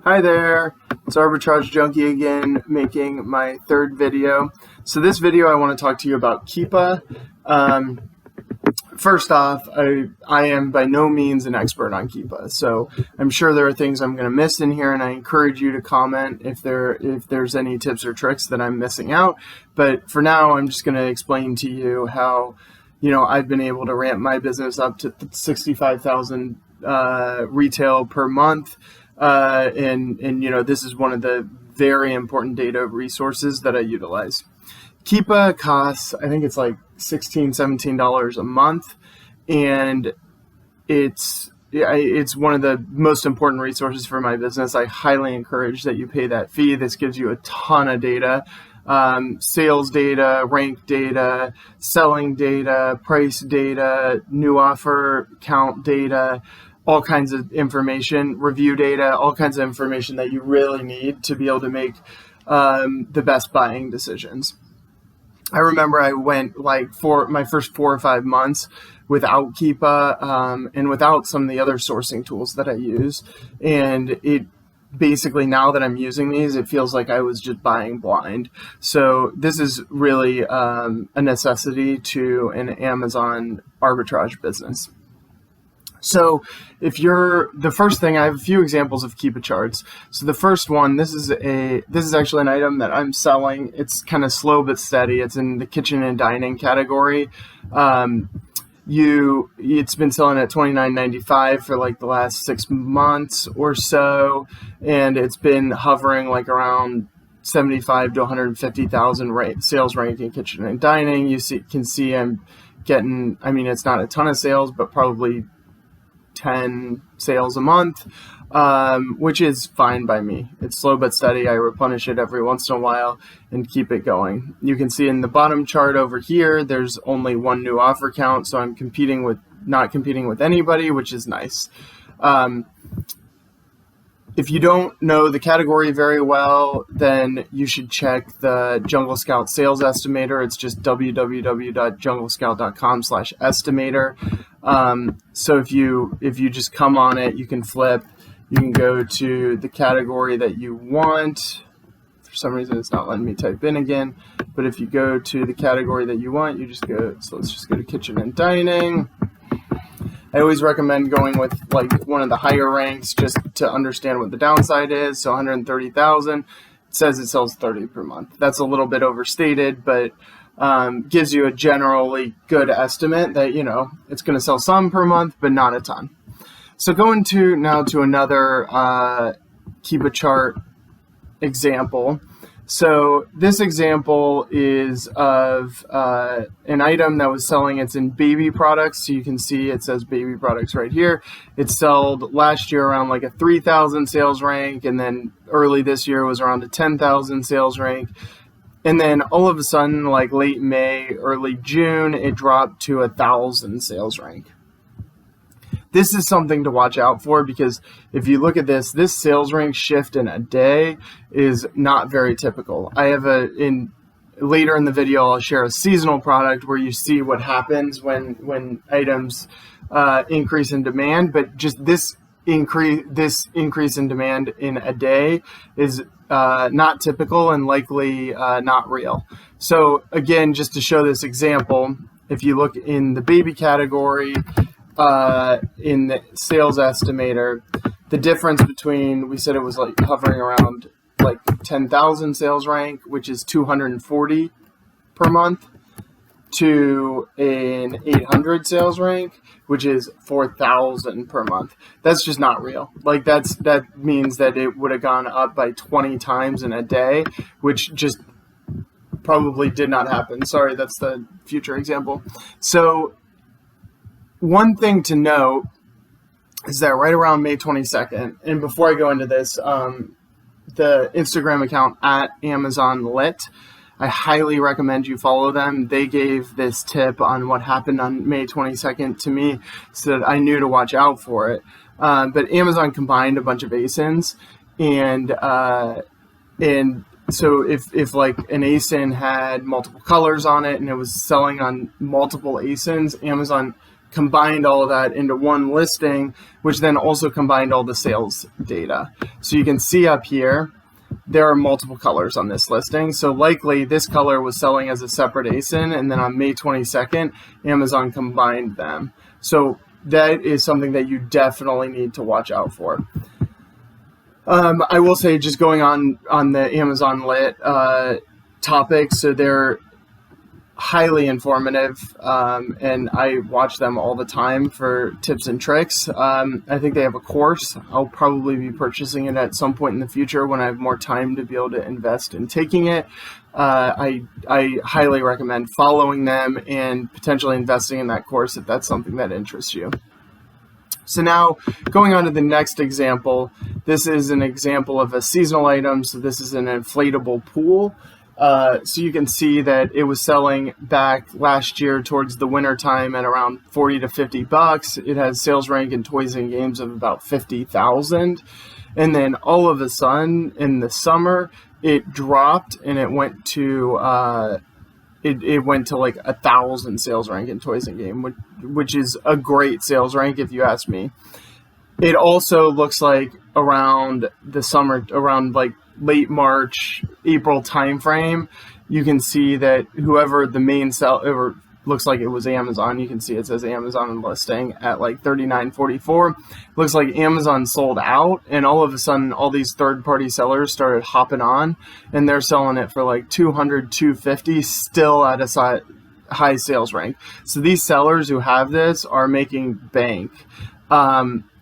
Hi there, it's ArbitrageJunkie again, making my third video. So this video I want to talk to you about Keepa. First off, I am by no means an expert on Keepa, so I'm sure there are things I'm going to miss in here, and I encourage you to comment if there's any tips or tricks that I'm missing out. But for now, I'm just going to explain to you how, I've been able to ramp my business up to 65,000 retail per month. This is one of the very important data resources that I utilize. Keepa costs, I think it's like $16, $17 a month, and it's one of the most important resources for my business. I highly encourage that you pay that fee. This gives you a ton of data, sales data, rank data, selling data, price data, new offer count data, all kinds of information, review data, all kinds of information that you really need to be able to make the best buying decisions. I remember I went for my first 4 or 5 months without Keepa and without some of the other sourcing tools that I use. And it basically, now that I'm using these, it feels like I was just buying blind. So this is really a necessity to an Amazon arbitrage business. So the first thing, I have a few examples of Keepa charts. So the first one, this is actually an item that I'm selling. It's kind of slow but steady. It's in the kitchen and dining category. It's been selling at $29.95 for like the last 6 months or so, and it's been hovering like around 75 to 150,000 sales rank in kitchen and dining. You can see I'm getting, it's not a ton of sales, but probably 10 sales a month, which is fine by me. It's slow but steady. I replenish it every once in a while and keep it going. You can see in the bottom chart over here, there's only one new offer count, so I'm not competing with anybody, which is nice. If you don't know the category very well, then you should check the Jungle Scout sales estimator. It's just www.junglescout.com/estimator. So if you just come on it, you can flip. You can go to the category that you want. For some reason, it's not letting me type in again. But if you go to the category that you want, you just go. So let's just go to kitchen and dining. I always recommend going with like one of the higher ranks just to understand what the downside is. So 130,000, it says it sells 30 per month. That's a little bit overstated, but gives you a generally good estimate that, it's going to sell some per month, but not a ton. So going now to another Keepa chart example. So this example is of an item that was selling. It's in baby products. So you can see it says baby products right here. It sold last year around like a 3,000 sales rank, and then early this year was around a 10,000 sales rank. And then all of a sudden, like late May, early June, it dropped to 1,000 sales rank. This is something to watch out for, because if you look at this sales rank shift in a day is not very typical. I have later in the video, I'll share a seasonal product where you see what happens when items increase in demand, but just this increase in demand in a day is not typical and likely not real. So again, just to show this example, if you look in the baby category, in the sales estimator, the difference between, we said it was like hovering around like 10,000 sales rank, which is 240 per month, to an 800 sales rank, which is 4,000 per month. That's just not real. Like that means that it would have gone up by 20 times in a day, which just probably did not happen. Sorry, that's the future example. So one thing to note is that right around May 22nd, and before I go into this, the Instagram account at Amazon Lit, I highly recommend you follow them. They gave this tip on what happened on May 22nd to me so that I knew to watch out for it. But Amazon combined a bunch of ASINs, and so if like an ASIN had multiple colors on it and it was selling on multiple ASINs, Amazon combined all of that into one listing, which then also combined all the sales data. So you can see up here, there are multiple colors on this listing. So likely this color was selling as a separate ASIN, and then on May 22nd, Amazon combined them. So that is something that you definitely need to watch out for. I will say, just going on the Amazon Lit topic, so they're highly informative, and I watch them all the time for tips and tricks. I think they have a course. I'll probably be purchasing it at some point in the future when I have more time to be able to invest in taking it. I highly recommend following them and potentially investing in that course if that's something that interests you. So now, going on to the next example, this is an example of a seasonal item. So this is an inflatable pool. So you can see that it was selling back last year towards the winter time at around $40 to $50. It has sales rank in Toys and Games of about 50,000. And then all of a sudden in the summer, it dropped and it went to it went to like 1,000 sales rank in Toys and Game, which is a great sales rank if you ask me. It also looks like around the summer, around like late March, April timeframe, you can see that whoever the main seller, looks like it was Amazon. You can see it says Amazon listing at like $39.44. Looks like Amazon sold out, and all of a sudden, all these third-party sellers started hopping on, and they're selling it for like $200, $250, still at a high sales rank. So these sellers who have this are making bank.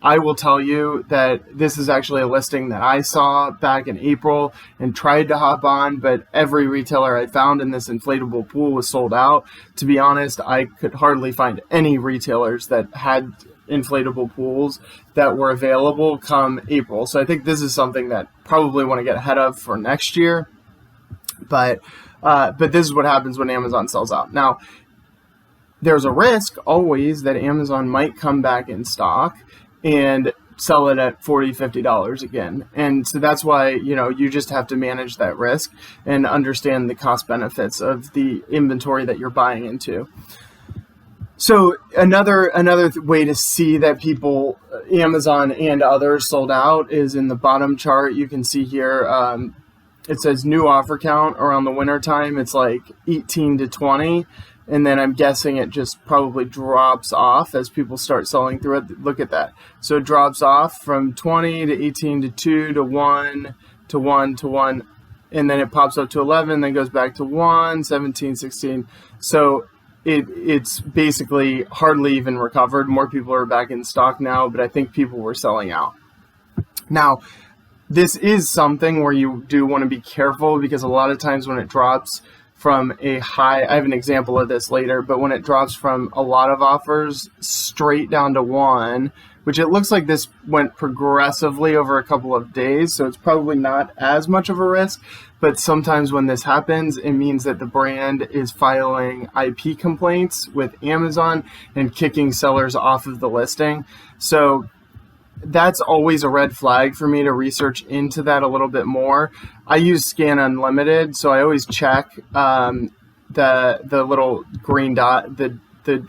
I will tell you that this is actually a listing that I saw back in April and tried to hop on, but every retailer I found in this inflatable pool was sold out. To be honest, I could hardly find any retailers that had inflatable pools that were available come April. So I think this is something that probably want to get ahead of for next year. But this is what happens when Amazon sells out. Now, there's a risk always that Amazon might come back in stock and sell it at $40, $50 again. And so that's why, you just have to manage that risk and understand the cost benefits of the inventory that you're buying into. So another way to see that people, Amazon and others, sold out is in the bottom chart. You can see here, it says new offer count around the winter time. It's like 18 to 20. And then I'm guessing it just probably drops off as people start selling through it. Look at that. So it drops off from 20 to 18 to 2 to 1 to 1 to 1. And then it pops up to 11, then goes back to 1, 17, 16. So it's basically hardly even recovered. More people are back in stock now, but I think people were selling out. Now, this is something where you do want to be careful, because a lot of times when it drops from a high, I have an example of this later, but when it drops from a lot of offers straight down to 1, which it looks like this went progressively over a couple of days, so it's probably not as much of a risk, but sometimes when this happens, it means that the brand is filing IP complaints with Amazon and kicking sellers off of the listing. So that's always a red flag for me to research into that a little bit more. I use Scan Unlimited, so I always check the little green dot, the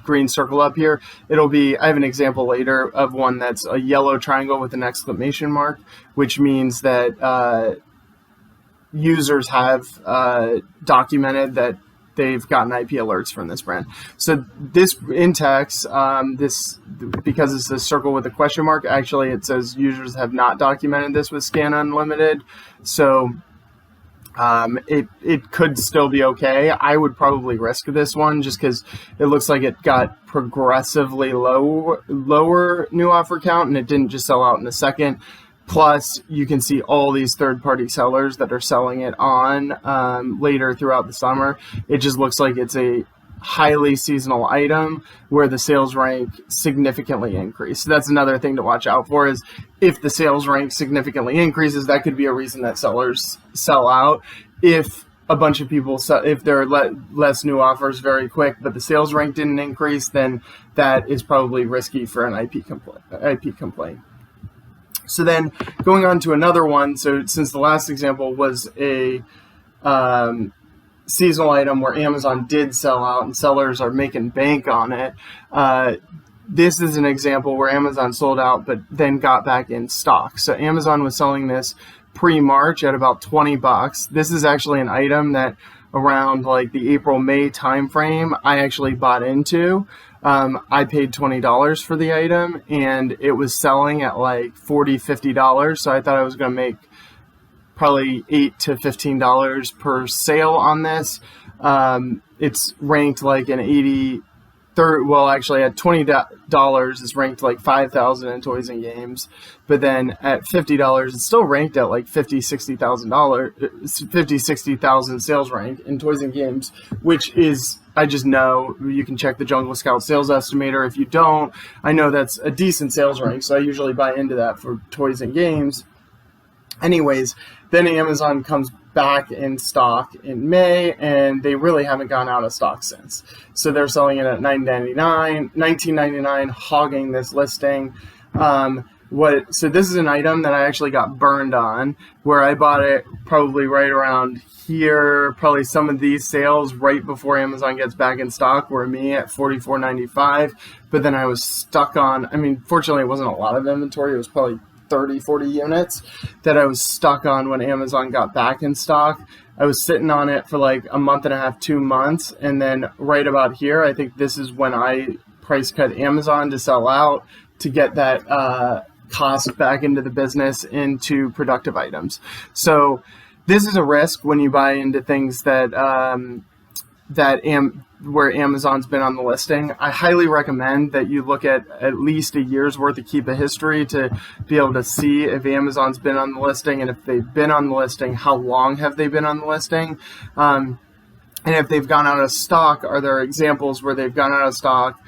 green circle up here. It'll be, I have an example later of one that's a yellow triangle with an exclamation mark, which means that users have documented that they've gotten IP alerts from this brand. So this in text, because it's a circle with a question mark, actually it says users have not documented this with Scan Unlimited. So it could still be okay. I would probably risk this one just because it looks like it got progressively lower new offer count, and it didn't just sell out in a second. Plus, you can see all these third-party sellers that are selling it on later throughout the summer. It just looks like it's a highly seasonal item where the sales rank significantly increased. So that's another thing to watch out for, is if the sales rank significantly increases, that could be a reason that sellers sell out. If a bunch of people sell, if there are less new offers very quick, but the sales rank didn't increase, then that is probably risky for an IP complaint. So then going on to another one, so since the last example was a seasonal item where Amazon did sell out and sellers are making bank on it, this is an example where Amazon sold out but then got back in stock. So Amazon was selling this pre-March at about $20. This is actually an item that around like the April-May timeframe I actually bought into. I paid $20 for the item and it was selling at like $40, $50. So I thought I was going to make probably $8 to $15 per sale on this. It's ranked like an 83rd, well, actually at $20 it's ranked like 5,000 in Toys and Games, but then at $50 it's still ranked at like $60,000 sales rank in Toys and Games, which is, I just know, you can check the Jungle Scout sales estimator. If you don't, I know that's a decent sales rank, so I usually buy into that for Toys and Games. Anyways, then Amazon comes back in stock in May, and they really haven't gone out of stock since. So they're selling it at $19.99, hogging this listing. So this is an item that I actually got burned on, where I bought it probably right around here. Probably some of these sales right before Amazon gets back in stock were me at $44.95, but then I was stuck on, I mean, fortunately it wasn't a lot of inventory. It was probably 30, 40 units that I was stuck on when Amazon got back in stock. I was sitting on it for like a month and a half, 2 months. And then right about here, I think this is when I price cut Amazon to sell out to get that cost back into the business, into productive items. So this is a risk when you buy into things that where Amazon's been on the listing. I highly recommend that you look at least a year's worth of Keepa history to be able to see if Amazon's been on the listing, and if they've been on the listing, how long have they been on the listing? And if they've gone out of stock, are there examples where they've gone out of stock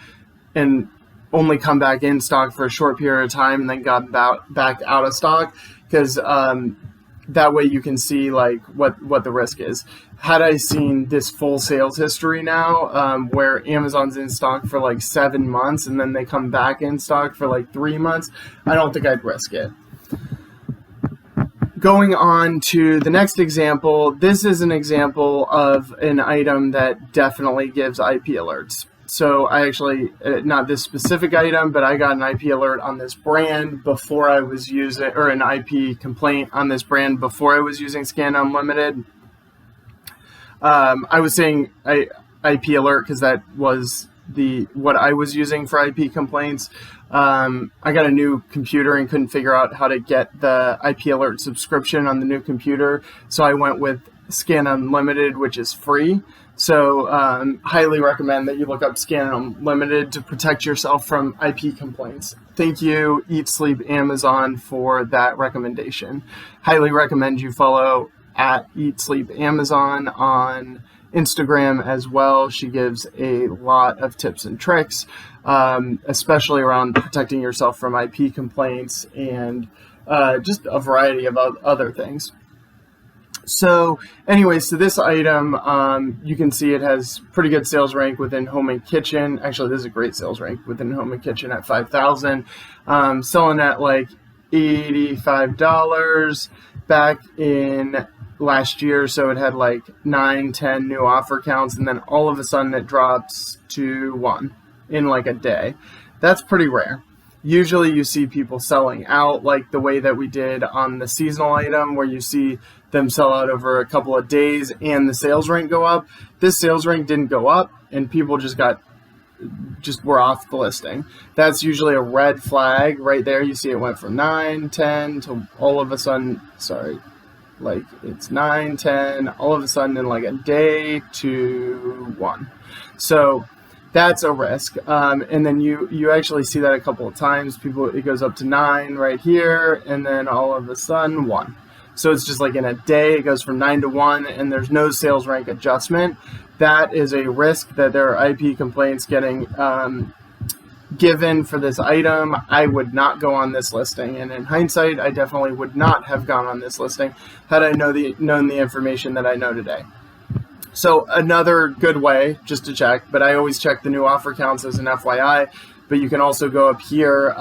and only come back in stock for a short period of time and then got back out of stock? Because that way you can see like what the risk is. Had I seen this full sales history now, where Amazon's in stock for like 7 months and then they come back in stock for like 3 months, I don't think I'd risk it. Going on to the next example, this is an example of an item that definitely gives IP alerts. So I actually, not this specific item, but I got an IP alert on this brand before I was using, or an IP complaint on this brand before I was using Scan Unlimited. I was saying IP alert because that was what I was using for IP complaints. I got a new computer and couldn't figure out how to get the IP alert subscription on the new computer, so I went with Scan Unlimited, which is free. So highly recommend that you look up Scan Unlimited to protect yourself from IP complaints. Thank you, Eat Sleep Amazon, for that recommendation. Highly recommend you follow at Eat Sleep Amazon on Instagram as well. She gives a lot of tips and tricks, especially around protecting yourself from IP complaints and just a variety of other things. So anyways, so this item, you can see it has pretty good sales rank within home and kitchen. Actually, this is a great sales rank within home and kitchen at 5,000, selling at like $85 back in last year. So it had like 9, 10 new offer counts, and then all of a sudden it drops to 1 in like a day. That's pretty rare. Usually you see people selling out like the way that we did on the seasonal item, where you see them sell out over a couple of days and the sales rank go up. This sales rank didn't go up, and people just were off the listing. That's usually a red flag right there. You see it went from 9, 10 to all of a sudden, like it's 9, 10, all of a sudden in like a day to 1. So that's a risk. And then you actually see that a couple of times. It goes up to 9 right here, and then all of a sudden 1. So it's just like in a day, it goes from 9 to 1, and there's no sales rank adjustment. That is a risk that there are IP complaints getting given for this item. I would not go on this listing, and in hindsight, I definitely would not have gone on this listing had I known the information that I know today. So another good way just to check, but I always check the new offer counts as an FYI, but you can also go up here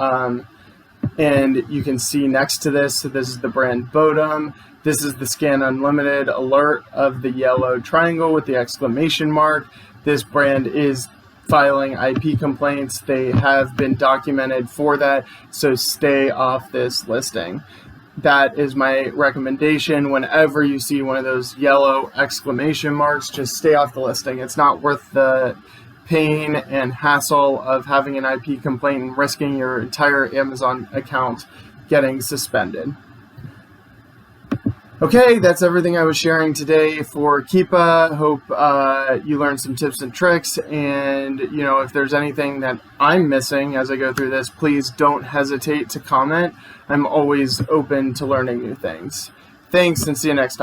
and you can see next to this, so this is the brand Bodum. This is the Scan Unlimited alert of the yellow triangle with the exclamation mark. This brand is filing IP complaints. They have been documented for that, so stay off this listing. That is my recommendation. Whenever you see one of those yellow exclamation marks, just stay off the listing. It's not worth the pain and hassle of having an IP complaint and risking your entire Amazon account getting suspended. Okay, that's everything I was sharing today for Keepa. Hope you learned some tips and tricks, and if there's anything that I'm missing as I go through this, please don't hesitate to comment. I'm always open to learning new things. Thanks, and see you next time.